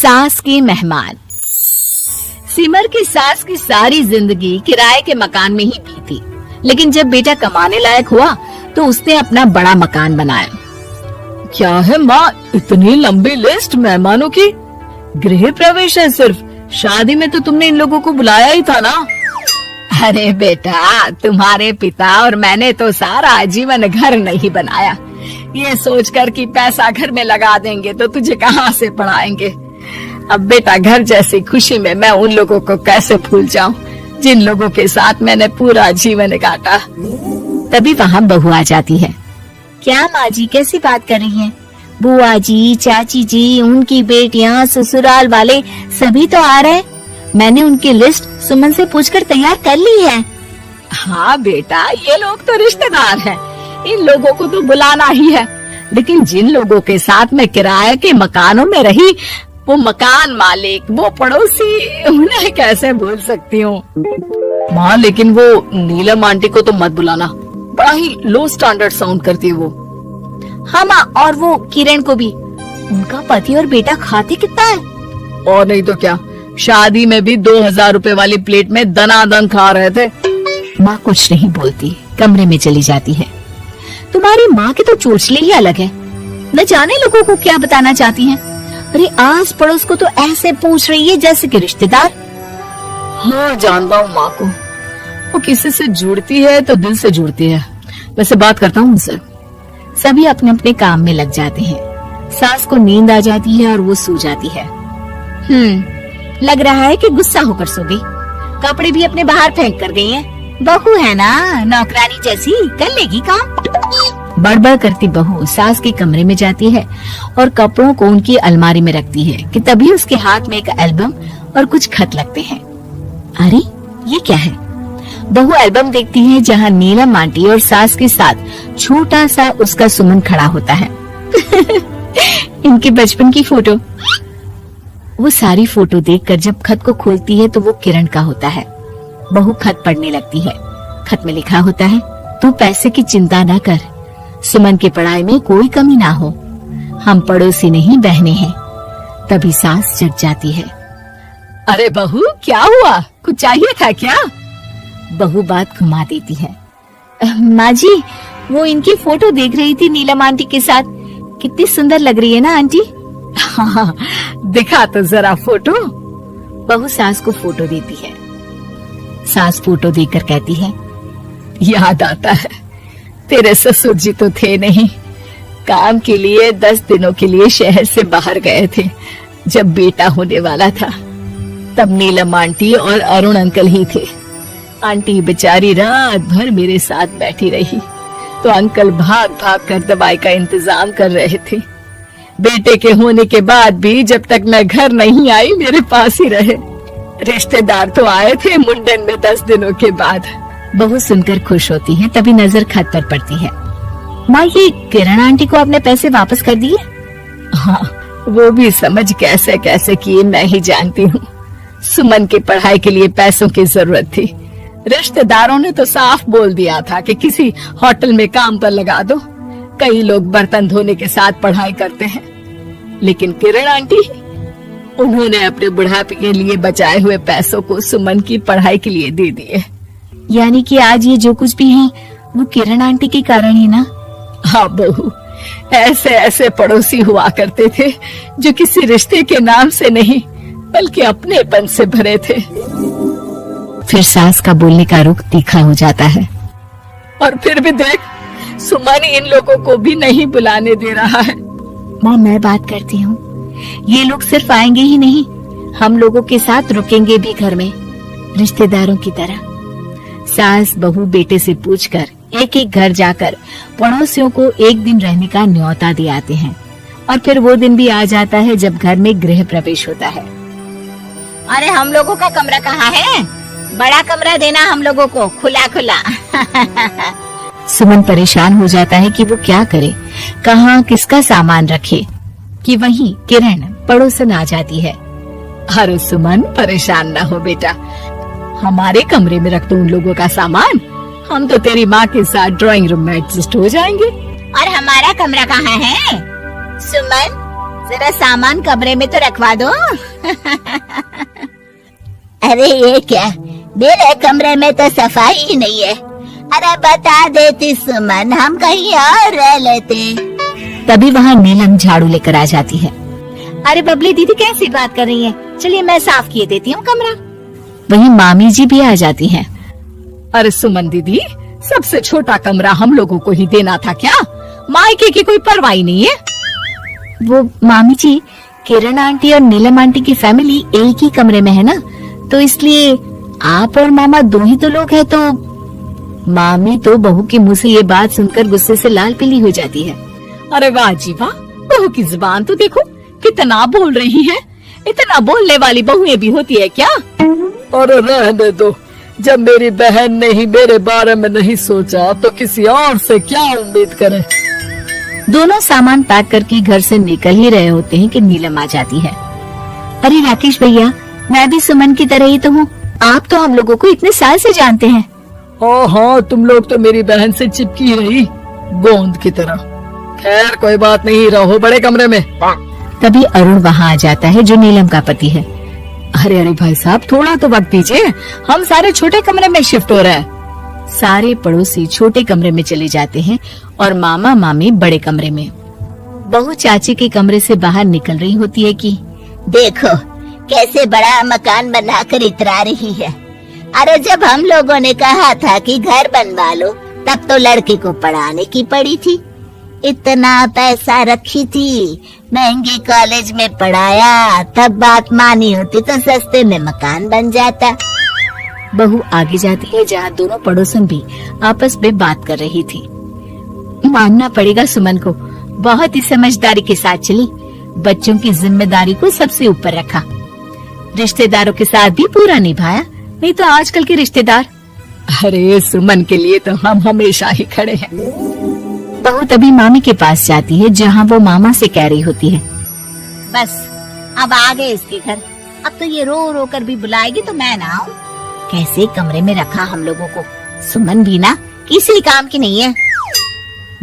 सास की मेहमान। सिमर की सास की सारी जिंदगी किराए के मकान में ही बीती, लेकिन जब बेटा कमाने लायक हुआ तो उसने अपना बड़ा मकान बनाया। क्या है माँ, इतनी लंबी लिस्ट मेहमानों की? गृह प्रवेश है सिर्फ, शादी में तो तुमने इन लोगों को बुलाया ही था ना। अरे बेटा, तुम्हारे पिता और मैंने तो सारा आजीवन घर नहीं बनाया, ये सोचकर कि पैसा घर में लगा देंगे तो तुझे कहाँ से पढ़ाएंगे। अब बेटा, घर जैसी खुशी में मैं उन लोगों को कैसे भूल जाऊं जिन लोगों के साथ मैंने पूरा जीवन काटा। तभी वहाँ बहू आ जाती है। क्या माँ जी, कैसी बात कर रही हैं? बुआ जी, चाची जी, उनकी बेटियाँ, ससुराल वाले सभी तो आ रहे हैं। मैंने उनकी लिस्ट सुमन से पूछकर तैयार कर ली है। हाँ बेटा, ये लोग तो रिश्तेदार हैं, इन लोगों को तो बुलाना ही है, लेकिन जिन लोगों के साथ मैं किराए के मकानों में रही, वो मकान मालिक, वो पड़ोसी, उन्हें कैसे भूल सकती हूँ। माँ, लेकिन वो नीलम आंटी को तो मत बुलाना, बड़ा ही लो स्टैंडर्ड साउंड करती है वो। हाँ माँ, और वो किरण को भी। उनका पति और बेटा खाते कितना है। और नहीं तो क्या, शादी में भी 2000 रुपए वाली प्लेट में दनादन खा रहे थे। माँ कुछ नहीं बोलती, कमरे में चली जाती है। तुम्हारी माँ के तो चोचले ही अलग है, न जाने लोगों को क्या बताना चाहती हैं। अरे आस पड़ोस को तो ऐसे पूछ रही है जैसे कि रिश्तेदार। हाँ, जानता हूँ माँ को, वो किसी से जुड़ती है तो दिल से जुड़ती है। वैसे बात करता हूँ उनसे। सभी अपने अपने काम में लग जाते हैं। सास को नींद आ जाती है और वो सो जाती है। लग रहा है कि गुस्सा होकर सो गई। कपड़े भी अपने बाहर फेंक कर गई है। बहू है ना, नौकरानी जैसी, कर लेगी काम। बड़बड़ करती बहू सास के कमरे में जाती है और कपड़ों को उनकी अलमारी में रखती है कि तभी उसके हाथ में एक एल्बम और कुछ खत लगते हैं। अरे ये क्या है? बहू एल्बम देखती है जहाँ नीलम आंटी और सास के साथ छोटा सा उसका सुमन खड़ा होता है। इनके बचपन की फोटो। वो सारी फोटो देखकर जब खत को खोलती है तो वो किरण का होता है। बहू खत पढ़ने लगती है। खत में लिखा होता है, तू पैसे की चिंता ना कर, सुमन की पढ़ाई में कोई कमी ना हो, हम पड़ोसी नहीं बहने हैं। तभी सास जग जाती है। अरे बहू, क्या हुआ? कुछ चाहिए था क्या? बहू बात घुमा देती है। माँ जी, वो इनकी फोटो देख रही थी नीलम आंटी के साथ। कितनी सुंदर लग रही है ना आंटी। हाँ, दिखा तो जरा फोटो। बहू सास को फोटो देती है। सास फोटो देखकर कहती है, याद आता है, तेरे ससुर जी तो थे नहीं, काम के लिए 10 दिनों के लिए शहर से बाहर गए थे। जब बेटा होने वाला था तब नीलम आंटी और अरुण अंकल ही थे। आंटी बेचारी रात भर मेरे साथ बैठी रही तो अंकल भाग भाग कर दवाई का इंतजाम कर रहे थे। बेटे के होने के बाद भी जब तक मैं घर नहीं आई मेरे पास ही रहे। रिश्तेदार तो आए थे मुंडन में 10 दिनों के बाद। बहू सुनकर खुश होती है। तभी नजर खत पर पड़ती है। माँ, ये किरण आंटी को अपने पैसे वापस कर दिए? हाँ, वो भी समझ कैसे कैसे किए मैं ही जानती हूँ। सुमन की पढ़ाई के लिए पैसों की जरूरत थी। रिश्तेदारों ने तो साफ बोल दिया था कि किसी होटल में काम पर लगा दो। कई लोग बर्तन धोने के साथ पढ़ाई करते हैं, लेकिन किरण आंटी, उन्होंने अपने बुढ़ापे के लिए बचाए हुए पैसों को सुमन की पढ़ाई के लिए दे दिए। यानी कि आज ये जो कुछ भी है वो किरण आंटी के कारण ही ना? हाँ बहू, ऐसे ऐसे पड़ोसी हुआ करते थे जो किसी रिश्ते के नाम से नहीं बल्कि अपनेपन से भरे थे। फिर सास का बोलने का रुख तीखा हो जाता है। और फिर भी देख, सुमन इन लोगों को भी नहीं बुलाने दे रहा है। माँ, मैं बात करती हूँ, ये लोग सिर्फ आएंगे ही नहीं, हम लोगों के साथ रुकेंगे भी घर में, रिश्तेदारों की तरह। सास बहू बेटे से पूछकर एक एक घर जाकर पड़ोसियों को एक दिन रहने का न्योता दे आते हैं। और फिर वो दिन भी आ जाता है जब घर में गृह प्रवेश होता है। अरे हम लोगों का कमरा कहाँ है? बड़ा कमरा देना हम लोगों को, खुला खुला। सुमन परेशान हो जाता है कि वो क्या करे, कहाँ किसका सामान रखे, कि वहीं किरण पड़ोसन आ जाती है। अरे सुमन, परेशान ना हो बेटा, हमारे कमरे में रख दो उन लोगों का सामान, हम तो तेरी माँ के साथ ड्राइंग रूम में एडजस्ट हो जाएंगे। और हमारा कमरा कहाँ है? सुमन, जरा सामान कमरे में तो रखवा दो। अरे ये क्या, मेरे कमरे में तो सफाई ही नहीं है। अरे बता देती सुमन, हम कहीं और रह लेते। तभी वहाँ नीलम झाड़ू लेकर आ जाती है। अरे बबली दीदी कैसी बात कर रही है, चलिए मैं साफ किए देती हूँ कमरा। वहीं मामी जी भी आ जाती हैं। अरे सुमन दीदी, सबसे छोटा कमरा हम लोगों को ही देना था क्या? मायके की कोई परवाह नहीं है। वो मामी जी, किरण आंटी और नीलम आंटी की फैमिली एक ही कमरे में है ना, तो इसलिए आप और मामा दो ही तो लोग हैं। तो मामी तो बहू के मुंह से ये बात सुनकर गुस्से से लाल पीली हो जाती है। अरे वाह जी वाह, बहू की जुबान तो देखो कितना बोल रही है। इतना बोलने वाली बहुएं भी होती है क्या? अरे रहने दो, जब मेरी बहन ने ही मेरे बारे में नहीं सोचा तो किसी और से क्या उम्मीद करें। दोनों सामान पैक करके घर से निकल ही रहे होते हैं कि नीलम आ जाती है। अरे राकेश भैया, मैं भी सुमन की तरह ही तो हूँ। आप तो हम लोगों को इतने साल से जानते हैं। हाँ, तुम लोग तो मेरी बहन से चिपकी रही गोंद की तरह। खैर कोई बात नहीं, रहो बड़े कमरे में। तभी अरुण वहाँ आ जाता है, जो नीलम का पति है। अरे भाई साहब, थोड़ा तो वक्त दीजिए, हम सारे छोटे कमरे में शिफ्ट हो रहे हैं। सारे पड़ोसी छोटे कमरे में चले जाते हैं और मामा मामी बड़े कमरे में। बहू चाची के कमरे से बाहर निकल रही होती है कि देखो कैसे बड़ा मकान बनाकर इतरा रही है। अरे जब हम लोगों ने कहा था कि घर बनवा लो, तब तो लड़के को पढ़ाने की पड़ी थी। इतना पैसा रखी थी, महंगे कॉलेज में पढ़ाया, तब बात मानी होती तो सस्ते में मकान बन जाता। बहू आगे जाती है जहाँ दोनों पड़ोसन भी आपस में बात कर रही थी। मानना पड़ेगा सुमन को, बहुत ही समझदारी के साथ चली। बच्चों की जिम्मेदारी को सबसे ऊपर रखा, रिश्तेदारों के साथ भी पूरा निभाया। नहीं तो आजकल के रिश्तेदार। अरे सुमन के लिए तो हम हमेशा ही खड़े हैं। बहू तभी मामी के पास जाती है, जहाँ वो मामा से कह रही होती है, बस अब आ गए इसके घर। अब तो ये रो रो कर भी बुलाएगी तो मैं ना आऊं। कैसे कमरे में रखा हम लोगों को। सुमन भी ना किसी काम की नहीं है।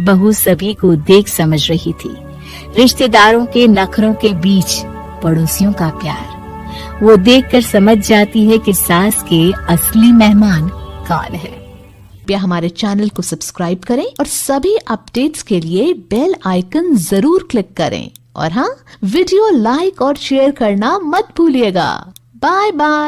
बहू सभी को देख समझ रही थी, रिश्तेदारों के नखरों के बीच पड़ोसियों का प्यार। वो देखकर समझ जाती है कि सास के असली मेहमान कौन है। कृपया हमारे चैनल को सब्सक्राइब करें और सभी अपडेट्स के लिए बेल आइकन जरूर क्लिक करें। और हाँ, वीडियो लाइक और शेयर करना मत भूलिएगा। Bye bye.